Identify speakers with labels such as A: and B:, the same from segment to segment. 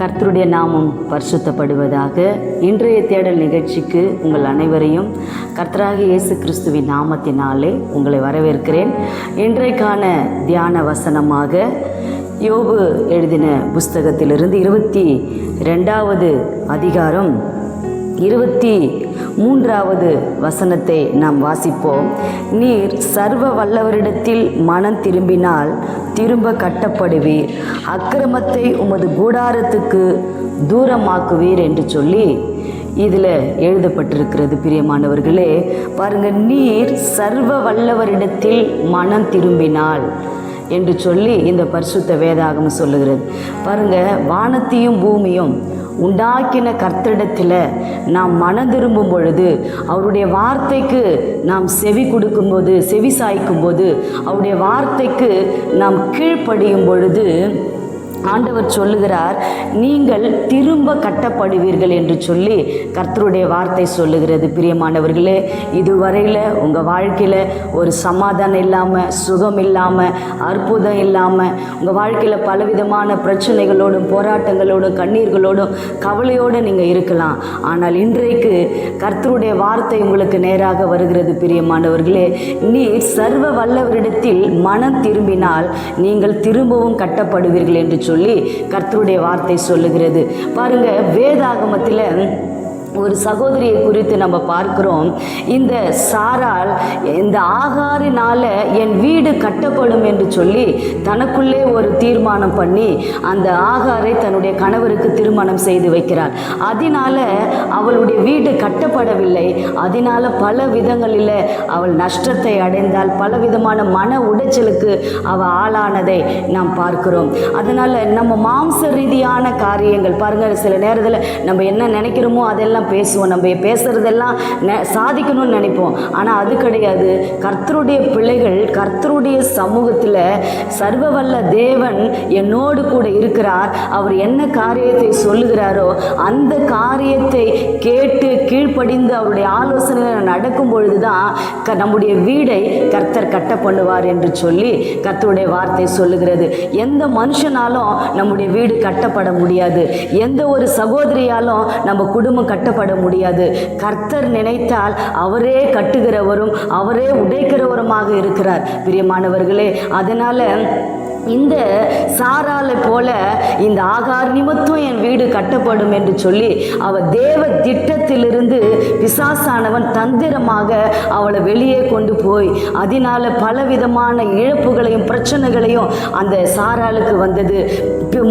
A: கர்த்தருடைய நாமம் பரிசுத்தப்படுவதாக. இன்றைய தேடல் நிகழ்ச்சிக்கு உங்கள் அனைவரையும் கர்த்தராகிய இயேசு கிறிஸ்துவின் நாமத்தினாலே உங்களை வரவேற்கிறேன். இன்றைக்கான தியான வசனமாக யோபு எழுதின புஸ்தகத்திலிருந்து 22வது அதிகாரம் 23வது வசனத்தை நாம் வாசிப்போம். நீர் சர்வ வல்லவரிடத்தில் மனம் திரும்பினால் திரும்ப கட்டப்படுவீர், அக்கிரமத்தை உமது கூடாரத்துக்கு தூரமாக்குவீர் என்று சொல்லி இதில் எழுதப்பட்டிருக்கிறது. பிரியமானவர்களே, பாருங்கள், நீர் சர்வ வல்லவரிடத்தில் மனம் திரும்பினால் என்று சொல்லி இந்த பரிசுத்த வேதாகமம் சொல்லுகிறது. பாருங்கள், வானத்தையும் பூமியும் உண்டாக்கின கர்த்தரிடத்தில் நாம் மனம் திரும்பும் பொழுது, அவருடைய வார்த்தைக்கு நாம் செவி கொடுக்கும்போது, செவி சாய்க்கும்போது, அவருடைய வார்த்தைக்கு நாம் கீழ்ப்படியும் பொழுது ஆண்டவர் சொல்லுகிறார், நீங்கள் திரும்ப கட்டப்படுவீர்கள் என்று சொல்லி கர்த்தருடைய வார்த்தை சொல்லுகிறது. பிரியமானவர்களே, இதுவரையில் உங்கள் வாழ்க்கையில் ஒரு சமாதானம் இல்லாமல், சுகம் இல்லாமல், அற்புதம் இல்லாமல், உங்கள் வாழ்க்கையில் பலவிதமான பிரச்சனைகளோடும் போராட்டங்களோடும் கண்ணீர்களோடும் கவலையோடு நீங்கள் இருக்கலாம். ஆனால் இன்றைக்கு கர்த்தருடைய வார்த்தை உங்களுக்கு நேராக வருகிறது. பிரியமானவர்களே, நீர் சர்வ வல்லவரிடத்தில் மனம் திரும்பினால் நீங்கள் திரும்பவும் கட்டப்படுவீர்கள் என்று சொல்லி கர்த்தருடைய வார்த்தை சொல்லுகிறது. பாருங்க, வேதாகமத்தில் ஒரு சகோதரியை குறித்து நம்ம பார்க்கிறோம். இந்த சாராள் இந்த ஆகாரினால என் வீடு கட்டப்படும் என்று சொல்லி தனக்குள்ளே ஒரு தீர்மானம் பண்ணி அந்த ஆகாரை தன்னுடைய கணவருக்கு திருமணம் செய்து வைக்கிறார். அதனால அவளுடைய வீடு கட்டப்படவில்லை. அதனால பல விதங்களில் அவள் நஷ்டத்தை அடைந்தால், பல விதமான மன உடைச்சலுக்கு அவள் ஆளானதை நாம் பார்க்கிறோம். அதனால நம்ம மாம்ச ரீதியான காரியங்கள் பாருங்கள், சில நேரத்தில் நம்ம என்ன நினைக்கிறோமோ அதெல்லாம் பேசுவோம், நம்ம பேசுறதெல்லாம் சாதிக்கணும்னு நினைப்போம். ஆனால் அது கிடையாது. கர்த்தருடைய பிள்ளைகள் கர்த்தருடைய சமூகத்தில் சர்வ வல்ல தேவன் என்னோடு கூட இருக்கிறார். அவர் என்ன காரியத்தை சொல்லுகிறாரோ அந்த காரியத்தை கேட்டு கீழ்ப்படிந்து அவருடைய ஆலோசனையில் நடக்கும் பொழுதுதான் நம்முடைய வீடை கர்த்தர் கட்ட பண்ணுவார் என்று சொல்லி கர்த்தருடைய வார்த்தை சொல்லுகிறது. எந்த மனுஷனாலும் நம்முடைய வீடு கட்டப்பட முடியாது. எந்த ஒரு சகோதரியாலும் நம்ம குடும்பம் கட்டப்பட முடியாது. கர்த்தர் நினைத்தால் அவரே கட்டுகிறவரும் அவரே உடைக்கிறவருமாக இருக்கிறார். பிரியமானவர்களே, அதனால இந்த சாராளை போல இந்த ஆகார் நிமித்தம் என் வீடு கட்டப்படும் என்று சொல்லி அவள் தேவ திட்டத்திலிருந்து பிசாசானவன் தந்திரமாக அவளை வெளியே கொண்டு போய் அதனால பலவிதமான இழப்புகளையும் பிரச்சனைகளையும் அந்த சாராளுக்கு வந்தது.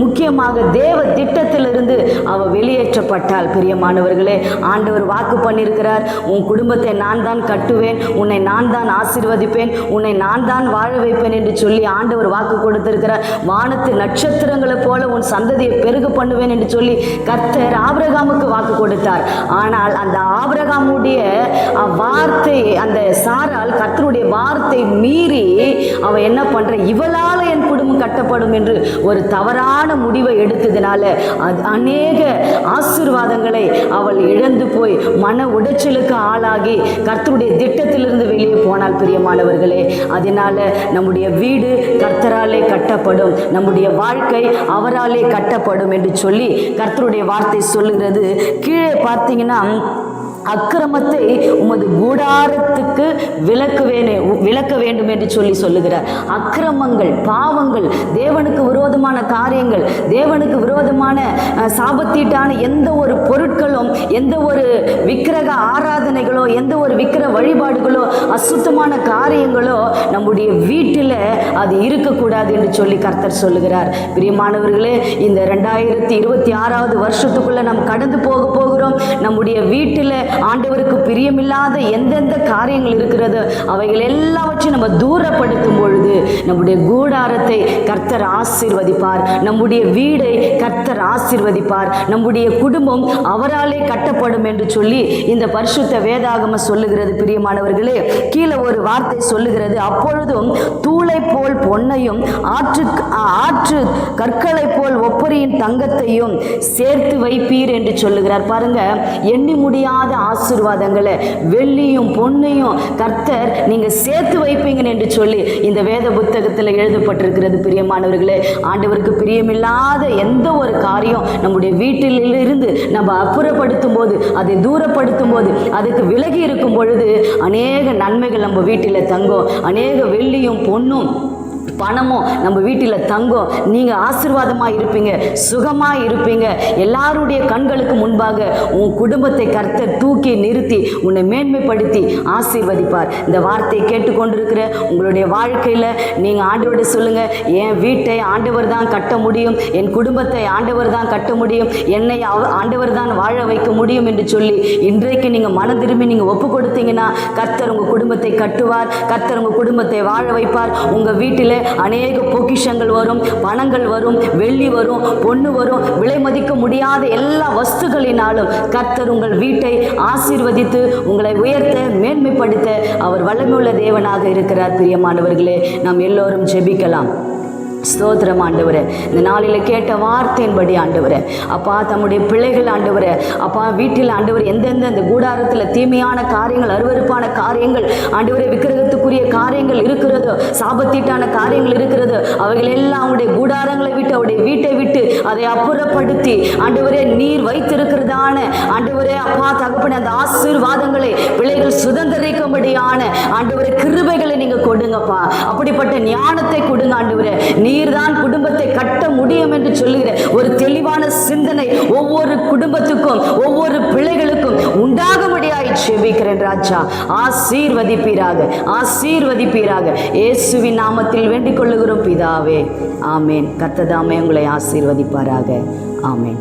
A: முக்கியமாக தேவ திட்டத்திலிருந்து அவள் வெளியேற்றப்பட்டாள். பிரியமானவர்களே, ஆண்டவர் வாக்கு பண்ணியிருக்கிறார், உன் குடும்பத்தை நான் தான் கட்டுவேன், உன்னை நான் தான் ஆசீர்வதிப்பேன், உன்னை நான் தான் வாழ வைப்பேன் என்று சொல்லி ஆண்டவர் வாக்கு கொடுத்திருக்கிறார். வானத்து நட்சத்திரங்களை போல உன் சந்ததியை பெருக பண்ணுவேன் என்று சொல்லி கர்த்தர் ஆபிரகாமுக்கு வாக்கு கொடுத்தார். ஆனால் அந்த ஆபிரகாமுடைய வார்த்தை, அந்த சாராள் கர்த்தருடைய வார்த்தை மீறி அவ என்ன பண்ற, இவளால என் குடும்பம் கட்டப்படும் என்று ஒரு தவறான முடிவை எடுத்ததினால அநேக ஆசீர்வாதங்களை அவள் இழந்து போய் மன உடைச்சலுக்கு ஆளாகி கர்த்தருடைய திட்டத்திலிருந்து வெளியே போனாள். பிரியமானவர்களே, அதனால நம்முடைய வீடு கர்த்தராலே கட்டப்படும், நம்முடைய வாழ்க்கை அவராலே கட்டப்படும் என்று சொல்லி கர்த்தருடைய வார்த்தை சொல்லுகிறது. கீழே பார்த்தீங்கன்னா, அக்கிரமத்தை உமது கூடாரத்துக்கு விலக்க வேண்டும் என்று சொல்லி சொல்லுகிறார். அக்கிரமங்கள், பாவங்கள், தேவனுக்கு விரோதமான காரியங்கள், தேவனுக்கு விரோதமான சாபத்தீட்டான எந்த ஒரு பொருட்களும், எந்த ஒரு விக்கிரக ஆராதனைகளோ, எந்த ஒரு விக்கிர வழிபாடுகளோ, அசுத்தமான காரியங்களோ நம்முடைய வீட்டில் அது இருக்கக்கூடாது என்று சொல்லி கர்த்தர் சொல்லுகிறார். பிரியமானவர்களே, இந்த 2026வது வருஷத்துக்குள்ள நாம் கடந்து போகிறோம். நம்முடைய வீட்டில் ஆண்டவருக்கு பிரியமில்லாத எந்தெந்த காரியங்கள் இருக்கிறது அவைகள் எல்லாவற்றையும் நம்ம தூரப்படுத்தும் பொழுது நம்முடைய கூடாரத்தை கர்த்தர் ஆசீர்வதிப்பார், நம்முடைய வீடை கர்த்தர் ஆசீர்வதிப்பார், நம்முடைய குடும்பம் அவராலே கட்டப்படும் என்று சொல்லி இந்த பரிசுத்த வேதாகமம் சொல்லுகிறது. பிரியமானவர்களே, கீழே ஒரு வார்த்தை சொல்லுகிறது, அப்பொழுதும் தூளை போல் பொன்னையும் ஆற்று கற்களை போல் ஒப்பரியின் தங்கத்தையும் சேர்த்து வைப்பீர் என்று சொல்லுகிறார். பாருங்க, எண்ணி முடியாத ஆசீர்வாதங்களை, வெள்ளியும் பொன்னையும் கர்த்தர் நீங்க சேர்த்து வைப்பீங்கன்னு என்று சொல்லி இந்த வேத புத்தகத்தில் எழுதப்பட்டிருக்கிறது. பிரியமானவர்களே, ஆண்டவருக்கு பிரியமில்லாத எந்த ஒரு காரியம் நம்முடைய வீட்டில் இருந்து நம்ம அப்புறப்படுத்தும் போது, அதை தூரப்படுத்தும் போது, அதுக்கு விலகி இருக்கும் பொழுது அநேக நன்மைகள் நம்ம வீட்டில் தங்கும். அநேக வெள்ளியும் பொன்னும் பணமும் நம்ம வீட்டில் தங்கும். நீங்கள் ஆசீர்வாதமாக இருப்பீங்க, சுகமாக இருப்பீங்க. எல்லாருடைய கண்களுக்கு முன்பாக உன் குடும்பத்தை கர்த்தர் தூக்கி நிறுத்தி உன்னை மேன்மைப்படுத்தி ஆசீர்வதிப்பார். இந்த வார்த்தையை கேட்டுக்கொண்டிருக்கிற உங்களுடைய வாழ்க்கையில் நீங்கள் ஆண்டவரோட சொல்லுங்கள், என் வீட்டை ஆண்டவர் தான் கட்ட முடியும், என் குடும்பத்தை ஆண்டவர் தான் கட்ட முடியும், என்னை ஆண்டவர் தான் வாழ வைக்க முடியும் என்று சொல்லி இன்றைக்கு நீங்கள் மனம் திரும்பி நீங்கள் ஒப்பு கொடுத்தீங்கன்னா கர்த்தர் உங்கள் குடும்பத்தை கட்டுவார். கர்த்தர் உங்கள் குடும்பத்தை வாழ வைப்பார். உங்கள் வீட்டில் அநேக பொக்கிஷங்கள் வரும், பணங்கள் வரும், வெள்ளி வரும், பொண்ணு வரும். விலை மதிக்க முடியாத எல்லா வஸ்துகளினாலும் கர்த்தர் உங்கள் வீட்டை ஆசீர்வதித்து உங்களை உயர்த்த, மேன்மைப்படுத்த அவர் வல்லமையுள்ள தேவனாக இருக்கிறார். பிரியமானவர்களே, நாம் எல்லோரும் ஜெபிக்கலாம். ஸ்தோத்திரம் ஆண்டவரே, இந்த நாளில் கேட்ட வார்த்தையின்படி ஆண்டவரே, அப்பா தம்முடைய பிள்ளைகள் ஆண்டவரே, அப்பா வீட்டில் ஆண்டவர் எந்தெந்த இந்த கூடாரத்தில் தீமையான காரியங்கள், அருவருப்பான காரியங்கள் ஆண்டவரே, விக்கிரகத்துக்குரிய காரியங்கள் இருக்கிறதோ, சாபத்தீட்டான காரியங்கள் இருக்கிறதோ, அவைகள் எல்லாம் அவருடைய கூடாரங்களை விட்டு, அவருடைய வீட்டை விட்டு அதை அப்புறப்படுத்தி ஆண்டவரே நீர் வைத்திருக்கிறதான ஆண்டவரே அப்பா தகப்பனே அந்த ஆசீர்வாதங்களை பிள்ளைகள் சுதந்திரிக்கும்படியான ஆண்டவரே கிருபைகளை நீங்க கொடுங்கப்பா. அப்படிப்பட்ட ஞானத்தை கொடுங்க ஆண்டவரே. நீர்தான் குடும்பத்தை கட்ட முடியும் என்று சொல்லுகிற ஒரு தெளிவான சிந்தனை ஒவ்வொரு குடும்பத்துக்கும், ஒவ்வொரு பிள்ளைகளுக்கும் உண்டாகும்படியாய் ஜெபிக்கிறேன் ராஜா. ஆசீர்வதிப்பீராக, ஆசீர்வதிப்பீராக. இயேசுவின் நாமத்தில் வேண்டிக் கொள்ளுகிறோம் பிதாவே, ஆமேன். கர்த்தர் தாமே உங்களை ஆசீர்வதிப்பாராக. ஆமேன்.